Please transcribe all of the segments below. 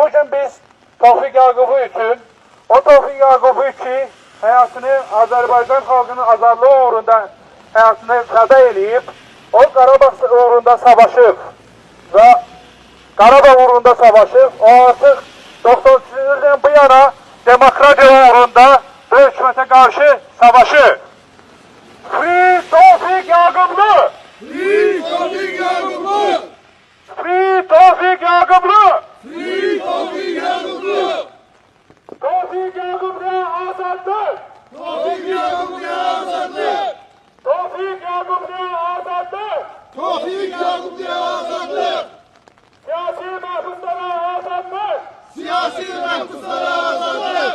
bugün biz Tofiq Yaqubu üçün, o Tofiq Yaqubu ki, həyatını Azərbaycan xalqının azadlığı uğrunda həyatını fəda eləyib, o Qarabağ uğrunda savaşıb və Qarabağ uğrunda savaşıb, o artıq 93-cü ildən bu yana demokratiya uğrunda bu hökumətə qarşı savaşır. Free Tofiq Yaqublu! Free Tofiq Yaqublu! Free Tofiq Yaqublu! Free Tofiq Yaqublu! Tofiq Yaqubluya azadlıq! Tofiq Yaqubluya azadlıq! Tofiq Yaqubluya azadlıq! Tofiq Yaqubluya azadlıq! Siyasi məhbuslara azadlıq! Siyasi məhbuslara azadlıq!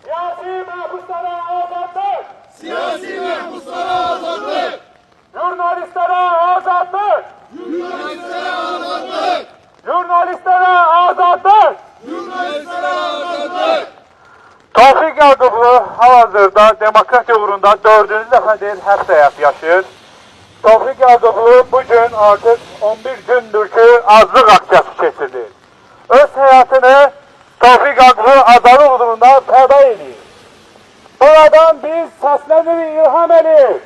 Siyasi məhbuslara azadlıq! Siyasi məhbuslara azadlıq! Jurnalistlərə azadlıq! Jurnalistlərə azadlıq! Jurnalistlərə azadlıq! Jurnalistlərə azadlıq! Tofiq Yaqublu hal-hazırda demokratiya uğrunda 4-cü dəfədir həbs həyatı yaşayır. Tofiq Yaqublu bugün artıq 11 gündür ki, azlıq aksiyası keçirdi. Öz həyatını Tofiq Yaqublu azadlıq uğrunda fəda edir. Buradan biz səslenirik İlham Əliyev.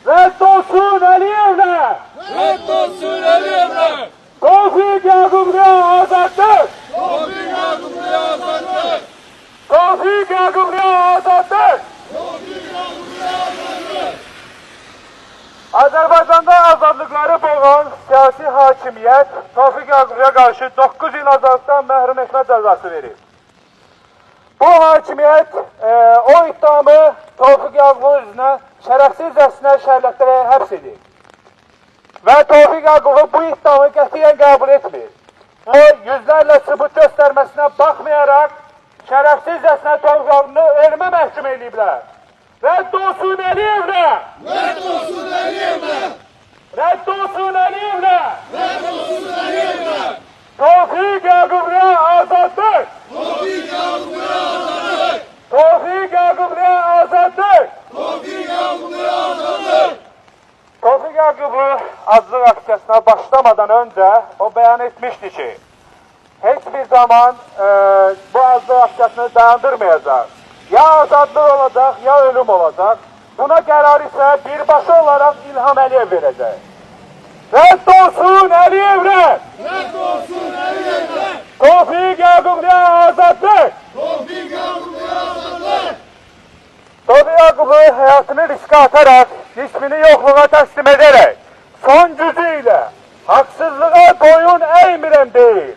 Rədd olsun Əliyevlə! Rədd olsun Əliyevlə! Tofiq Yaqubluya azadlıq! Tofiq Yaqubluya azadlıq! Tofiq Yaqubluya azadlıq! Tofiq Yaqubluya azadlıq! Azərbaycanda azadlıqları boğan siyasi hakimiyyət Tofiq Yaqubluya qarşı 9 il azadlıqdan məhrum etmə cəzası verir. Bu hakimiyyət o iddiamı Tofiq Yaqublu üzrə şərəfsizcəsinə şərlətlərə həbs edir. Və Tofiq Yaqublu bu iddiamı qətiyyən qəbul etmir. O, yüzlərlə sübut göstərməsinə baxmayaraq, şərəfsizcəsinə Tofiq Yaqublu ölümə məhkum ediblər. Rədd olsun Əliyevlə! Rədd olsun Əliyevlə! Rədd olsun Əliyevlə! Rədd olsun Əliyevlə! Tofiq Yaqubluya azadlıq! Tofiq Yaqubluya azadlıq! Tofiq Yaqubluya azadlıq! Tofiq Yaqubluya azadlıq! Tofiq Yaqublu azlıq aksiyasına başlamadan öncə o bəyan etmişdi ki, heç bir zaman bu azlıq aksiyasını dayandırmayacaq. Ya azadlıq olacaq, ya ölüm olacaq. Buna qərar isə birbaşa olaraq İlham Əliyev verəcək. Rədd olsun Əliyevlə! Rədd olsun Əliyevlə! Tofiq Yaqubluya azadlıq! Tofiq Yaqubluya azadlıq! Tofiq Yaqublu həyatını riskə ataraq, cismini yoxluğa təslim edərək, son gücü ilə haqsızlığa boyun əymirəm deyil.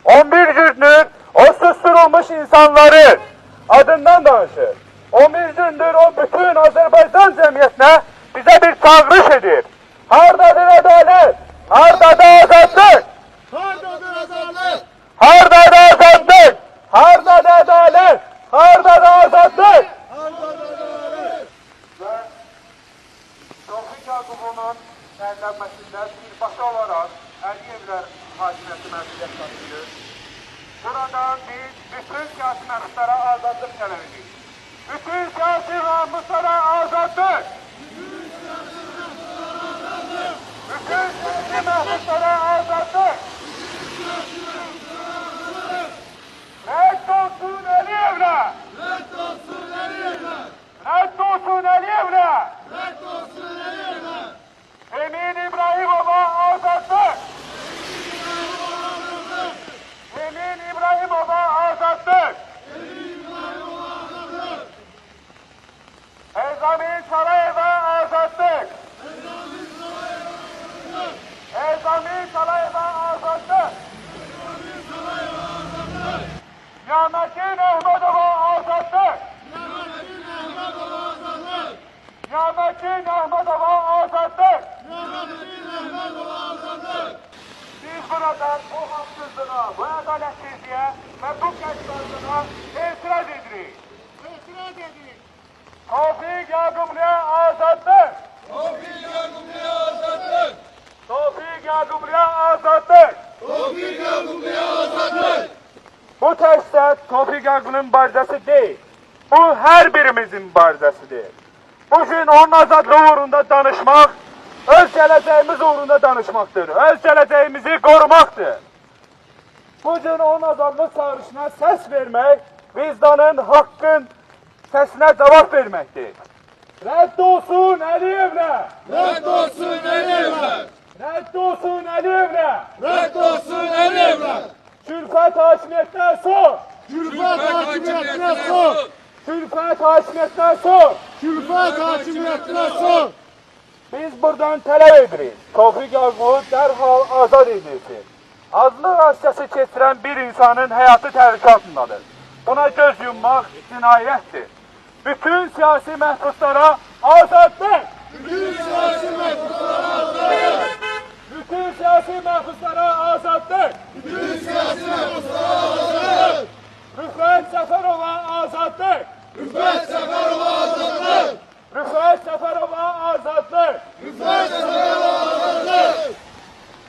11 gündür o susturulmuş insanların adından danışır. 11 gündür o bütün Azərbaycan cəmiyyətinə bizə bir çağırış edir. Hardadır ədalət? Hardadır azadlıq? Hardadır azadlıq? Hardadır azadlıq? Hardadır ədalət? Hardadır azadlıq? Hardadır azadlıq? Və Tofiq Yaqublu'nun sərlənməsində birbaşa olaraq Əliyevlər hakimiyyəti məsuliyyət daşıyır. Buradan biz bütün siyasi məhbuslara azadlıq tələb edirik. Bütün siyasi məhbuslara azadlıq! Bütün siyasi məhbuslara azadlıq! Rədd olsun Əliyevlə! Rədd olsun Əliyevlə! Rədd olsun Əliyevlə! Rədd olsun Əliyevlə! Emin İbrahimova azadlıq! Emin İbrahimova azadlıq! Elzamin Salayeva azadlıq! Elzamin Salayeva azadlıq! Niyamətin Əhmədova azadlıq! Niyamətin Əhmədova azadlıq! Biz buradan bu haqsızlığa, bu ədalətsizliyə və bu qəddarlığa etiraz edirik. Tofiq Yaqubluya azadlıq! Tofiq Yaqubluya azadlıq! Tofiq Yaqubluya azadlıq! Tofiq Yaqubluya azadlıq! Bu təkcə Tofiq Yaqublu'nun mübarizəsi deyil. Bu hər birimizin mübarizəsidir. Bugün onun azadlığı uğrunda danışmaq, öz gələcəyimiz uğrunda danışmaqdır. Öz gələcəyimizi qorumaqdır. Bugün onun azadlıq çağrışına səs vermək, vicdanın, haqqın səsinə cavab verməkdir. Rədd olsun Əliyevlə! Rədd olsun Əliyevlə! Rədd olsun Əliyevlə! Rədd olsun Əliyevlə! Külfət hakimiyyətdən son! Külfət hakimiyyətinə son! Külfət hakimiyyətdən son! Külfət hakimiyyətinə son! Biz buradan tələb edirik. Tofiq Yaqublu dərhal azad edilsin. Azlıq hadisəsi keçirən bir insanın həyatı təhlükə altındadır. Buna göz yummaq cinayətdir. Bütün siyasi məhbuslara azadlıq! Bütün siyasi məhbuslara azadlıq! Bütün siyasi məhbuslara azadlıq! Bütün siyasi məhbuslara azadlıq! Rüfət Səfərova azadlıq! Rüfət Səfərova azadlıq! Rüfət Səfərova azadlıq! Rüfət Səfərova azadlıq!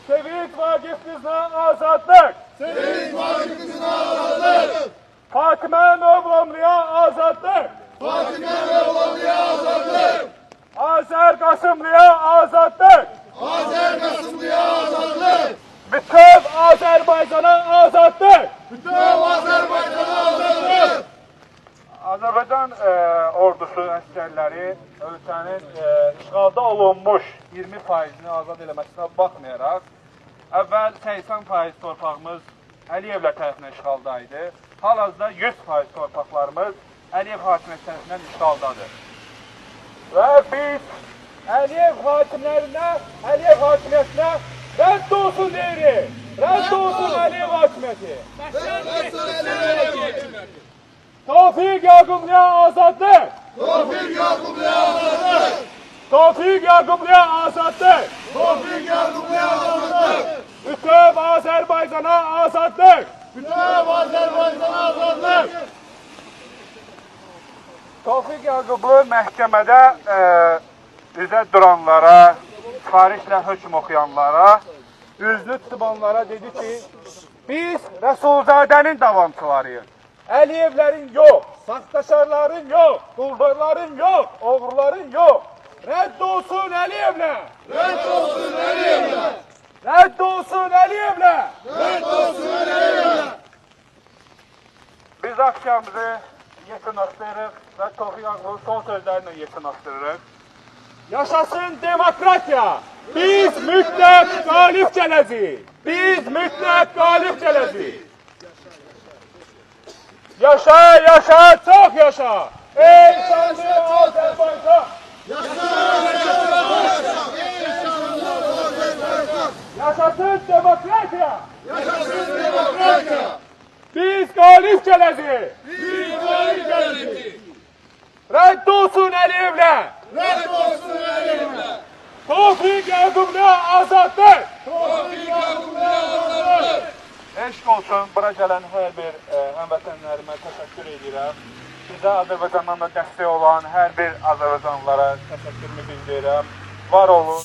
Sevinç Vaqif qızına azadlıq! Sevinç Vaqif qızına azadlıq! Fatimə Mövlamlıya azadlıq! Fatimə Mövlamlıya azadlıq! Azər Qasımlıya azadlıq! Azər Qasımlıya azadlıq! Bütöv Azərbaycana azadlıq! Bütün Azərbaycana azadlıq! Azərbaycan ordusu əsgərləri ölkənin işğalda olunmuş 20%-ni azad eləməsinə baxmayaraq, əvvəl 80% torpağımız Əliyevlər tərəfindən işğalda idi. Hal-hazırda 100% torpaqlarımız Əliyev hakimiyyəti tərəfindən işğaldadır. Və biz Əliyev hakimlərinə, Əliyev hakimiyyətinə rədd olsun deyirik. Rədd olsun Əliyev hakimiyyəti. Rədd olsun Əliyevlər! Tofiq Yaqubluya azadlıq! Tofiq Yaqubluya azadlıq! Tofiq Yaqubluya azadlıq! Tofiq Yaqubluya azadlıq! Bütöv Azərbaycana azadlıq! Bütün Azərbaycana azadlıq! Tofiq Yaqublu məhkəmədə üzə duranlara, tarixlə hökm oxuyanlara, üzlü tutulanlara dedi ki, biz Rəsulzadənin davamçılarıyıq. Əliyevlərin yox, saxtaşarların yox, quldurların yox, oğruların yox. Rədd olsun Əliyevlə! Rədd olsun Əliyevlə! Rədd olsun Əliyevlə! Rədd olsun Əliyevlə! Biz aksiyamızı yekunlaşdırırıq və Tofiq Yaqublu son sözlərinlə yekunlaşdırırıq. Yaşasın demokratiya! Biz mütləq qalib gələcəyik! Biz mütləq qalib gələcəyik! Yaşa, yaşa, çox yaşa! Ey şanlı Azərbaycan! Yaşasın demokratiya! Yaşasın demokratiya! Biz qalib gələcəyik! Biz qalib gələcəyik! Rədd olsun Əliyevlə! Rədd olsun Əliyevlə! Tofiq Yaqubluya azadlıq! Tofiq Yaqubluya azadlıq! Eşq olsun, bura gələn hər bir həmvətənlərimə təşəkkür edirəm. Bizə Azərbaycandan da dəstək olan hər bir Azərbaycanlılara təşəkkürümü bildirirəm. Var olun.